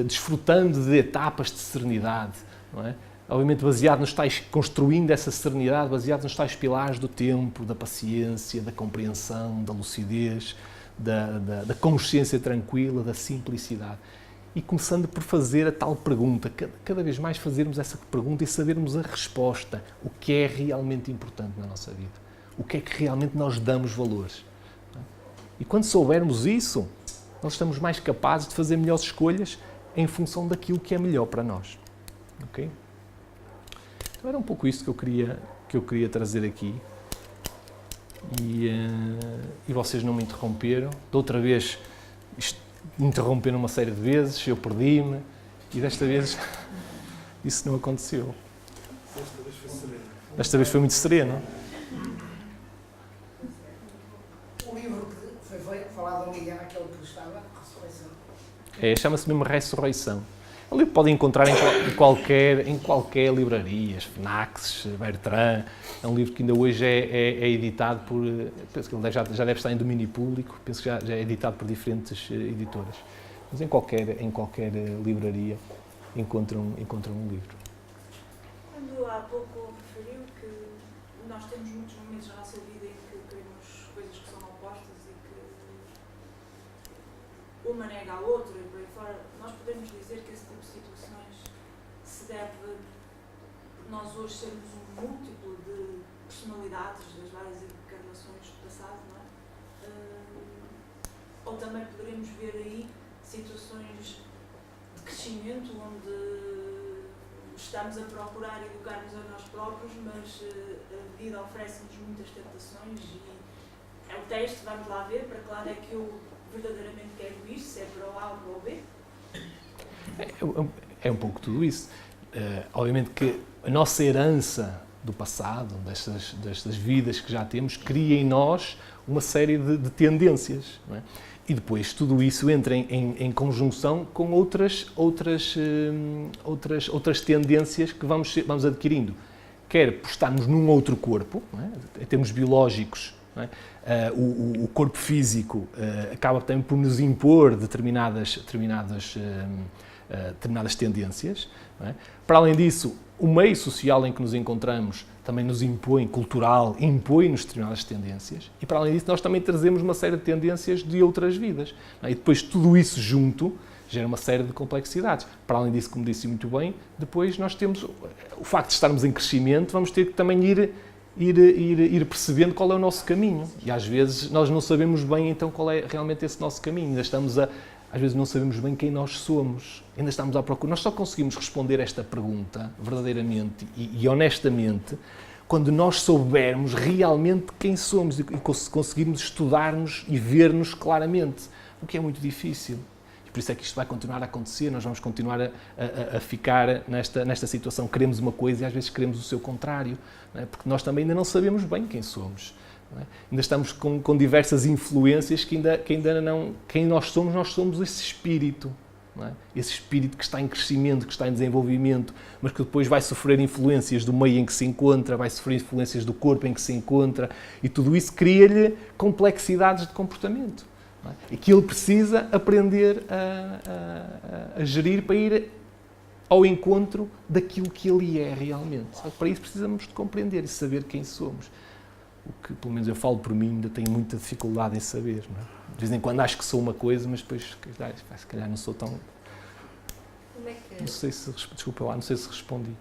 S2: desfrutando de etapas de serenidade, não é? Obviamente baseado nos tais, construindo essa serenidade, baseado nos tais pilares do tempo, da paciência, da compreensão, da lucidez, da consciência tranquila, da simplicidade. e começando por fazer a tal pergunta, cada vez mais fazermos essa pergunta e sabermos a resposta, o que é realmente importante na nossa vida, o que é que realmente nós damos valores. E quando soubermos isso, nós estamos mais capazes de fazer melhores escolhas em função daquilo que é melhor para nós. Ok? Então era um pouco isto que eu queria trazer aqui. E vocês não me interromperam. Da outra vez me interromperam uma série de vezes, eu perdi-me e desta vez isso não aconteceu.
S1: Desta vez foi sereno.
S2: Desta vez foi muito sereno.
S3: O livro que foi falado ali era aquele que estava, Ressurreição.
S2: Chama-se mesmo Ressurreição. É um livro que podem encontrar em qualquer livraria, FNACs, Bertrand. É um livro que ainda hoje é editado por... Penso que ele já deve estar em domínio público, penso que já é editado por diferentes editoras. Mas em qualquer livraria encontram um livro.
S4: Quando há pouco referiu que nós temos muitos momentos na nossa vida em que queremos coisas que são opostas e que uma nega a outra e por aí fora, nós podemos dizer que esse tipo de situações se deve por nós hoje sermos um múltiplo de personalidades das várias encarnações do passado, não é? Ou também poderemos ver aí situações de crescimento onde estamos a procurar educar-nos a nós próprios, mas a vida oferece-nos muitas tentações e é o teste, vamos lá ver para que lado é que eu verdadeiramente quero ir, se é para o A ou para o B.
S2: É um pouco tudo isso. Obviamente que a nossa herança do passado, destas vidas que já temos, cria em nós uma série de tendências, não é? E depois tudo isso entra em conjunção com outras tendências que vamos adquirindo. Quer por estarmos num outro corpo, não é? Em termos biológicos, não é? O corpo físico acaba também por nos impor determinadas tendências. Não é? Para além disso, o meio social em que nos encontramos também nos impõe, impõe-nos determinadas tendências, e para além disso nós também trazemos uma série de tendências de outras vidas. Não é? E depois tudo isso junto gera uma série de complexidades. Para além disso, como disse muito bem, depois nós temos o facto de estarmos em crescimento, vamos ter que também ir percebendo qual é o nosso caminho. E às vezes nós não sabemos bem então qual é realmente esse nosso caminho. Às vezes não sabemos bem quem nós somos. Ainda estamos à procura. Nós só conseguimos responder esta pergunta verdadeiramente e honestamente quando nós soubermos realmente quem somos e conseguirmos estudar-nos e ver-nos claramente, o que é muito difícil. E por isso é que isto vai continuar a acontecer, nós vamos continuar a ficar nesta situação. Queremos uma coisa e às vezes queremos o seu contrário, não é? Porque nós também ainda não sabemos bem quem somos. Não é? Ainda estamos com diversas influências que ainda não... Quem nós somos esse espírito. Não é? Esse espírito que está em crescimento, que está em desenvolvimento, mas que depois vai sofrer influências do meio em que se encontra, vai sofrer influências do corpo em que se encontra, e tudo isso cria-lhe complexidades de comportamento. Não é? E que ele precisa aprender a gerir para ir ao encontro daquilo que ele é realmente. Só que para isso precisamos de compreender e saber quem somos. O que, pelo menos eu falo por mim, ainda tenho muita dificuldade em saber. Não é? De vez em quando acho que sou uma coisa, mas depois, se calhar não sou tão...
S5: Como é que...
S2: Não sei se... Desculpa lá, não sei se respondi.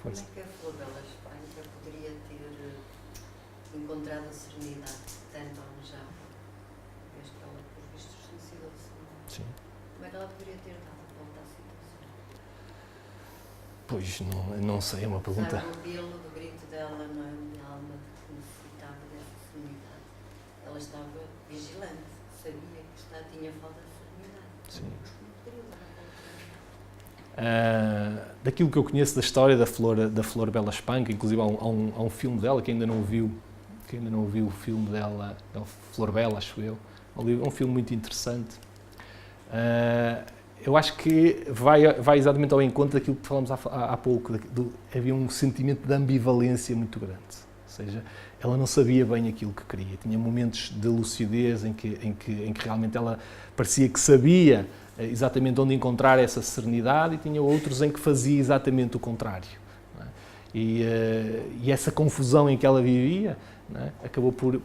S5: Como é que a Flor Bela Espanca poderia ter encontrado a serenidade que tanto almejava? Vez que ela, por vistos, suicidou-se.
S2: Sim.
S5: Como é que ela poderia ter dado a volta à situação?
S2: Pois, não sei, é uma pergunta...
S5: Apesar do apelo, do grito dela, não é? Minha alma que necessitava dessa serenidade. Ela estava vigilante, sabia que tinha falta de serenidade.
S2: Sim.
S5: Como poderia dar a volta?
S2: Daquilo que eu conheço da história da Flor Bela Espanca, inclusive há um filme dela que ainda não viu o filme dela, é o Flor Bela, acho eu. É um filme muito interessante. Eu acho que vai exatamente ao encontro daquilo que falamos há pouco. Havia um sentimento de ambivalência muito grande. Ou seja, ela não sabia bem aquilo que queria. Tinha momentos de lucidez em que realmente ela parecia que sabia exatamente onde encontrar essa serenidade, e tinha outros em que fazia exatamente o contrário. Não é? E essa confusão em que ela vivia, não é? Acabou por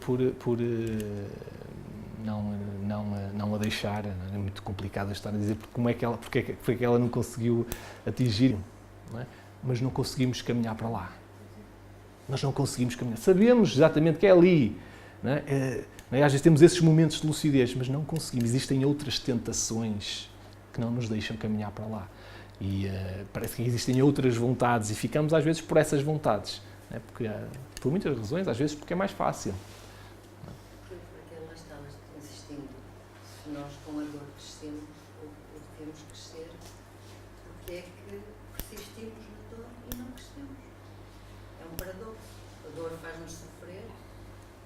S2: não a deixar. É muito complicado estar a dizer porque foi que ela não conseguiu atingir, não é? Mas não conseguimos caminhar para lá. Nós não conseguimos caminhar. Sabemos exatamente que é ali, não é? Às vezes temos esses momentos de lucidez, mas não conseguimos. Existem outras tentações que não nos deixam caminhar para lá. E parece que existem outras vontades e ficamos às vezes por essas vontades. Não é? Porque, por muitas razões, às vezes porque é mais fácil.
S5: Porque lá está, insistindo, se nós com a dor crescemos ou devemos crescer, porque é que persistimos na dor e não crescemos? É um paradoxo. A dor faz-nos sofrer,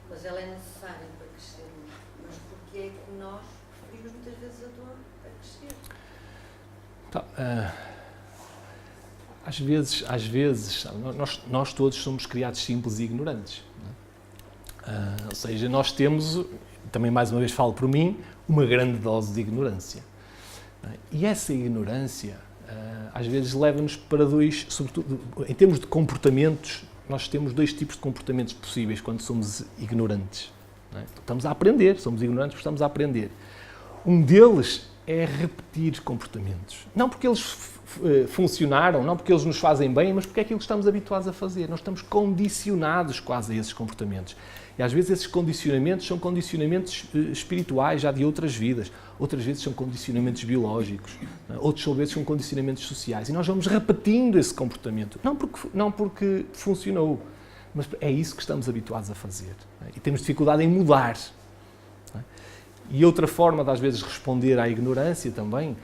S5: mas ela é necessária para crescermos. Mas porque é que nós preferimos muitas vezes a dor para crescer?
S2: Então, às vezes nós todos somos criados simples e ignorantes. Não é? Ou seja, nós temos, também mais uma vez falo por mim, uma grande dose de ignorância. Não é? E essa ignorância, às vezes, leva-nos para dois, sobretudo em termos de comportamentos, nós temos dois tipos de comportamentos possíveis quando somos ignorantes. Não é? Estamos a aprender, somos ignorantes porque estamos a aprender. Um deles é repetir comportamentos. Não porque eles funcionaram, não porque eles nos fazem bem, mas porque é aquilo que estamos habituados a fazer. Nós estamos condicionados quase a esses comportamentos. E às vezes esses condicionamentos são condicionamentos espirituais, já de outras vidas. Outras vezes são condicionamentos biológicos. Outras vezes são condicionamentos sociais. E nós vamos repetindo esse comportamento. Não porque funcionou, mas é isso que estamos habituados a fazer. E temos dificuldade em mudar. E outra forma de, às vezes, responder à ignorância também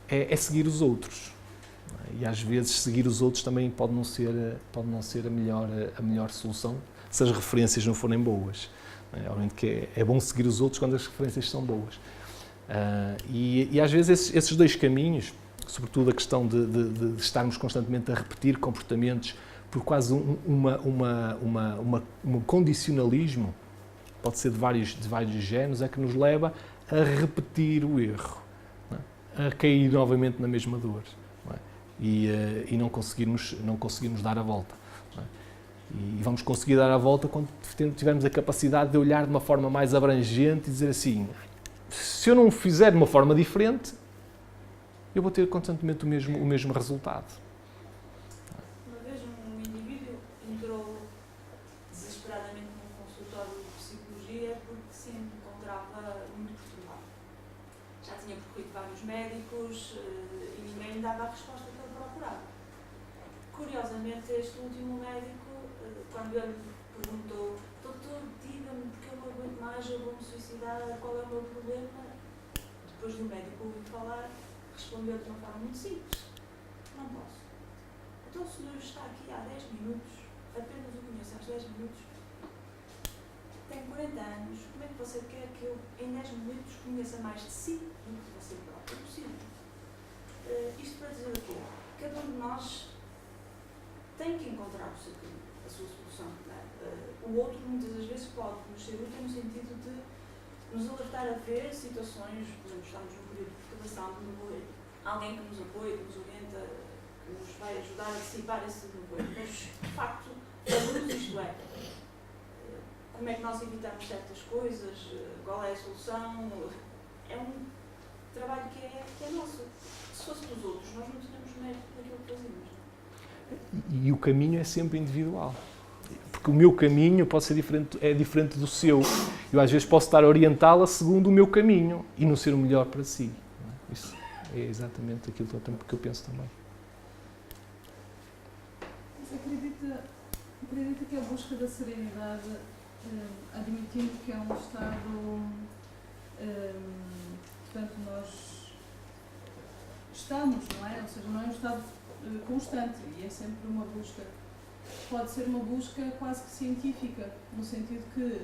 S2: é seguir os outros. E, às vezes, seguir os outros também pode não ser a melhor solução se as referências não forem boas. Obviamente que é bom seguir os outros quando as referências são boas. E às vezes, esses dois caminhos, sobretudo a questão de estarmos constantemente a repetir comportamentos por quase um condicionalismo, pode ser de vários géneros, é que nos leva a repetir o erro, não é? A cair novamente na mesma dor, não é? E não conseguirmos dar a volta. Não é? E vamos conseguir dar a volta quando tivermos a capacidade de olhar de uma forma mais abrangente e dizer assim, se eu não fizer de uma forma diferente, eu vou ter constantemente o mesmo resultado.
S4: Uma vez um indivíduo entrou desesperadamente num consultório de psicologia porque se encontrava muito perturbado. Já tinha percorrido vários médicos e ninguém lhe dava a resposta que ele procurava. Curiosamente, este último médico, quando ele perguntou, doutor, diga-me porque eu não aguento mais, eu vou me suicidar, qual é o meu problema? Depois do médico ouvir falar, respondeu de uma forma muito simples, não posso. Então o senhor está aqui há 10 minutos, apenas o conheço há 10 minutos, tem 40 anos, como é que você quer que eu em 10 minutos conheça mais de si do que de você próprio? É possível. Isto para dizer o quê? Cada um de nós tem que encontrar o seu caminho, a sua solução. O outro muitas das vezes pode nos ser útil no sentido de nos alertar a ver situações, por exemplo, estamos num período de perturbação de nevoeiro, alguém que nos apoia, que nos orienta, que nos vai ajudar a dissipar esse nevoeiro. Mas, de facto, a luz isto é. Como é que nós evitamos certas coisas? Qual é a solução? É um trabalho que é nosso. Se fosse dos outros, nós não tínhamos mérito naquilo que fazíamos.
S2: E o caminho é sempre individual. Porque o meu caminho pode ser diferente do seu. Eu às vezes posso estar a orientá-la segundo o meu caminho e não ser o melhor para si. Isso é exatamente aquilo que eu penso também.
S6: Mas acredita que a busca da serenidade, admitindo que é um estado, portanto, nós estamos, não é? Ou seja, não é um estado constante e é sempre uma busca. Pode ser uma busca quase que científica, no sentido que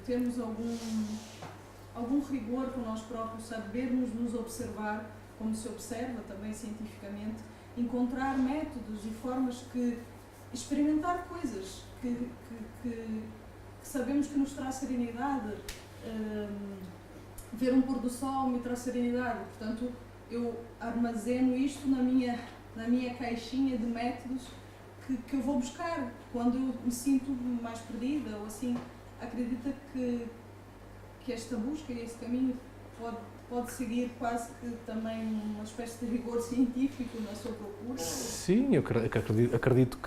S6: temos algum rigor com nós próprios, sabermos nos observar como se observa também cientificamente, encontrar métodos e formas que experimentar coisas que sabemos que nos traz serenidade. Ver um pôr do sol me traz serenidade, portanto eu armazeno isto na minha caixinha de métodos que eu vou buscar quando eu me sinto mais perdida ou assim. Acredita que que esta busca e esse caminho pode seguir quase que também uma espécie de rigor científico na sua procura?
S2: Sim, eu acredito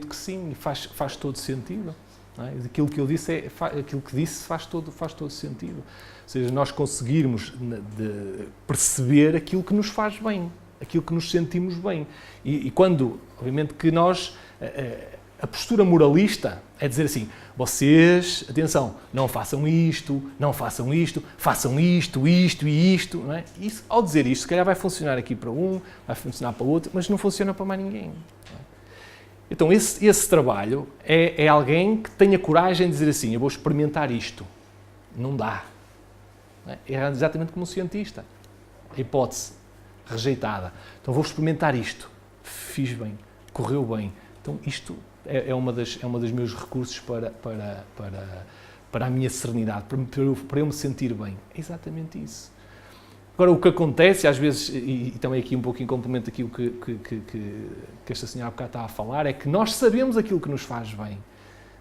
S2: que sim, faz todo sentido. Não é? Aquilo que eu disse aquilo que disse faz todo sentido. Ou seja, nós conseguirmos perceber aquilo que nos faz bem, aquilo que nos sentimos bem. E quando, obviamente, que nós a postura moralista é dizer assim, vocês, atenção, não façam isto, façam isto e isto. Não é? Isso, ao dizer isto, se calhar vai funcionar aqui para um, vai funcionar para o outro, mas não funciona para mais ninguém. Não é? Então, esse trabalho é alguém que tenha coragem de dizer assim, eu vou experimentar isto. Não dá. Não é? É exatamente como um cientista. A hipótese rejeitada. Então, vou experimentar isto. Fiz bem, correu bem. Então, isto é uma dos meus recursos para a minha serenidade, para eu me sentir bem. É exatamente isso. Agora, o que acontece, às vezes, e também aqui um pouquinho complemento aquilo que esta senhora há bocado está a falar, é que nós sabemos aquilo que nos faz bem,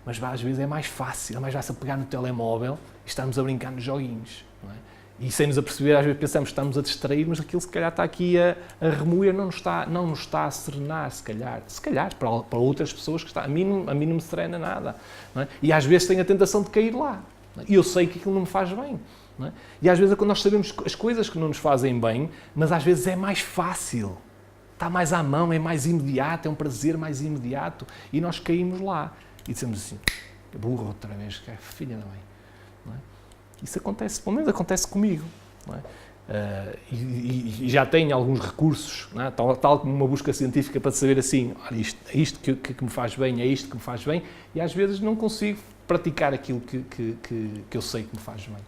S2: mas às vezes é mais fácil pegar no telemóvel e estarmos a brincar nos joguinhos. Não é? E sem nos aperceber, às vezes pensamos que estamos a distrair, mas aquilo se calhar está aqui a remoer, não nos está a serenar, se calhar para outras pessoas que está, a mim não me serena nada. Não é? E às vezes tenho a tentação de cair lá. Não é? E eu sei que aquilo não me faz bem. Não é? E às vezes é quando nós sabemos as coisas que não nos fazem bem, mas às vezes é mais fácil, está mais à mão, é mais imediato, é um prazer mais imediato, e nós caímos lá. E dizemos assim, burro outra vez, que é filha da mãe. Não é? Isso acontece, pelo menos acontece comigo. Não é? E já tenho alguns recursos, não é? tal como uma busca científica para saber assim, olha, é isto que me faz bem, é isto que me faz bem, e às vezes não consigo praticar aquilo que eu sei que me faz bem.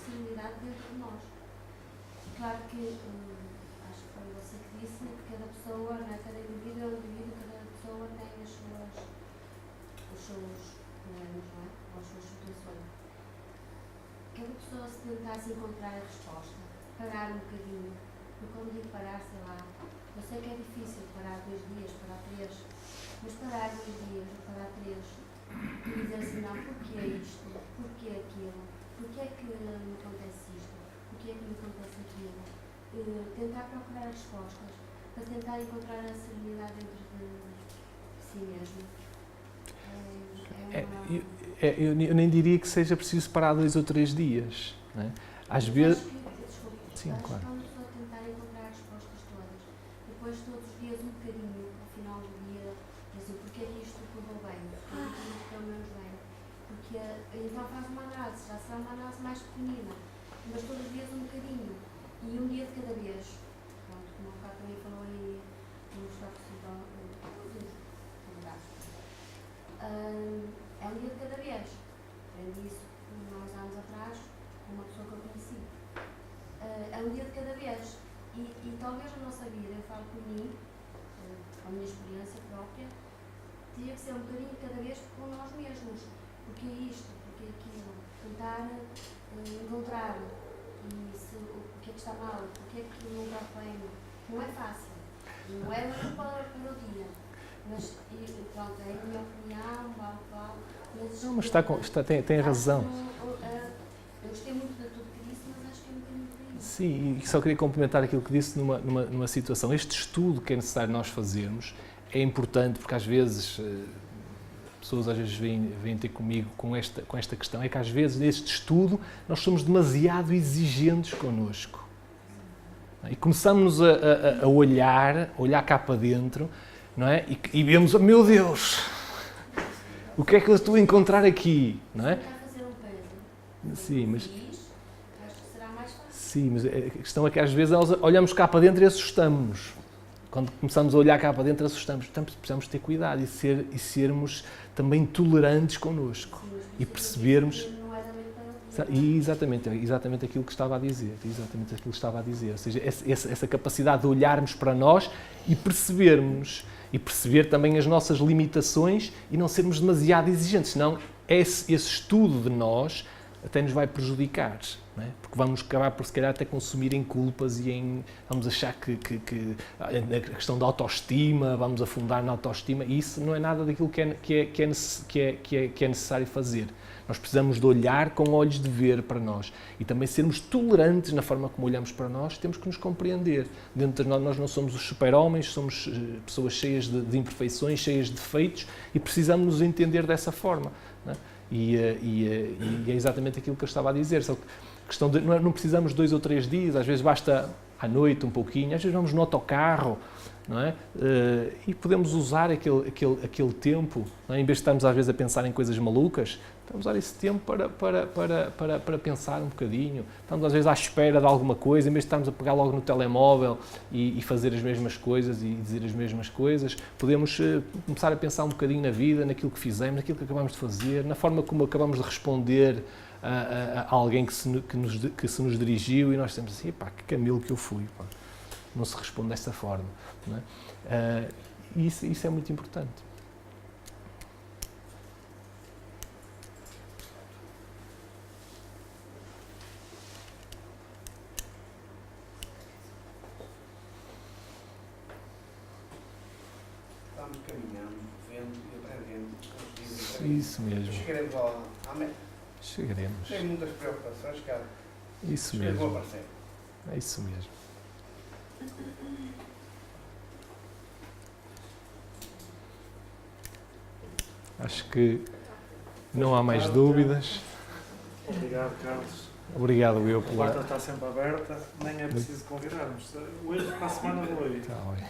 S7: serenidade dentro de nós. Claro que, acho que foi você que disse, que cada pessoa, cada indivíduo é um indivíduo, cada pessoa tem os seus problemas, não é? As suas situações. Cada pessoa, se tentasse encontrar a resposta, parar um bocadinho, eu quando digo parar, sei lá, eu sei que é difícil parar 2 dias, parar 3, mas parar 2 dias, parar 3, e dizer assim, não, porquê isto? Porquê aquilo? Porquê é que me acontece isto? Porquê é que me acontece aquilo? Tentar procurar respostas, para tentar encontrar a serenidade dentro de si mesmo.
S2: Eu nem diria que seja preciso parar 2 ou 3 dias. Não é? Às vezes... Sim, claro.
S7: Quando a pessoa tentar encontrar as respostas todas, depois todos os dias um bocadinho, ao final do dia, dizer porque é que isto correu bem, porque é que isto correu menos bem. Porque então faz uma análise, já será uma análise mais pequenina, mas todos os dias um bocadinho. E um dia de cada vez. Pronto, como o Ricardo também falou aí, no estado possível, é um dia de cada vez. Aprendi isso há uns anos atrás, com uma pessoa que eu conheci. É um dia de cada vez. E talvez a nossa vida, eu falo por mim, com a minha experiência própria, teria que ser um bocadinho de cada vez com nós mesmos. Porque é isto, porque é aquilo. Tentar encontrar o que é que está mal, o que é que não está bem. Não é fácil. Não é mesmo para o dia. Mas, pronto, é a minha opinião,
S2: Não, mas tem razão.
S7: Eu gostei muito de tudo que disse, mas acho que é um bocadinho por aí.
S2: Sim, e só queria complementar aquilo que disse numa situação. Este estudo que é necessário nós fazermos é importante, porque às vezes, pessoas às vezes vêm ter comigo com esta questão, é que às vezes neste estudo nós somos demasiado exigentes connosco. E começamos a olhar cá para dentro, não é? E vemos, oh, meu Deus, o que é que eu estou a encontrar aqui? Não é?
S7: Fazer um peso.
S2: Sim, mas...
S7: Acho que será mais fácil.
S2: Sim, mas a questão é que às vezes nós olhamos cá para dentro e assustamos. Quando começamos a olhar cá para dentro, assustamos. Portanto, precisamos ter cuidado e sermos também tolerantes connosco.
S7: Sim,
S2: e percebermos...
S7: Não é da noite para o dia.
S2: E exatamente aquilo que estava a dizer, ou seja, essa capacidade de olharmos para nós e perceber também as nossas limitações e não sermos demasiado exigentes, senão esse estudo de nós até nos vai prejudicar, não é? Porque vamos acabar por, se calhar, até consumir em culpas e vamos achar que a questão da autoestima, vamos afundar na autoestima, e isso não é nada daquilo que é necessário fazer. Nós precisamos de olhar com olhos de ver para nós e também sermos tolerantes na forma como olhamos para nós, temos que nos compreender. Dentro de nós não somos os super-homens, somos pessoas cheias de imperfeições, cheias de defeitos e precisamos nos entender dessa forma, não é? E é exatamente aquilo que eu estava a dizer, só que questão de, não precisamos 2 ou 3 dias, às vezes basta à noite um pouquinho, às vezes vamos no autocarro, não é? E podemos usar aquele tempo, não é? Em vez de estarmos às vezes a pensar em coisas malucas, estamos a usar esse tempo para pensar um bocadinho, estamos às vezes à espera de alguma coisa, em vez de estarmos a pegar logo no telemóvel e fazer as mesmas coisas e dizer as mesmas coisas, podemos começar a pensar um bocadinho na vida, naquilo que fizemos, naquilo que acabamos de fazer, na forma como acabamos de responder a alguém que se nos dirigiu e nós dissemos assim, pá, que camelo que eu fui, pá. Não se responde desta forma, não é? Isso é muito importante.
S3: Vamos caminhando, vendo e aprendendo.
S2: Isso mesmo.
S3: Chegaremos ao...
S2: Chegaremos.
S3: Tem muitas preocupações, cara.
S2: Isso
S3: Chegou a
S2: mesmo.
S3: aparecer.
S2: É isso mesmo. Acho que não há mais dúvidas.
S1: Obrigado, Carlos.
S2: Obrigado eu
S1: A porta está sempre aberta, nem é preciso convidarmos. Hoje, para a semana, vou ir.
S2: Tá bem.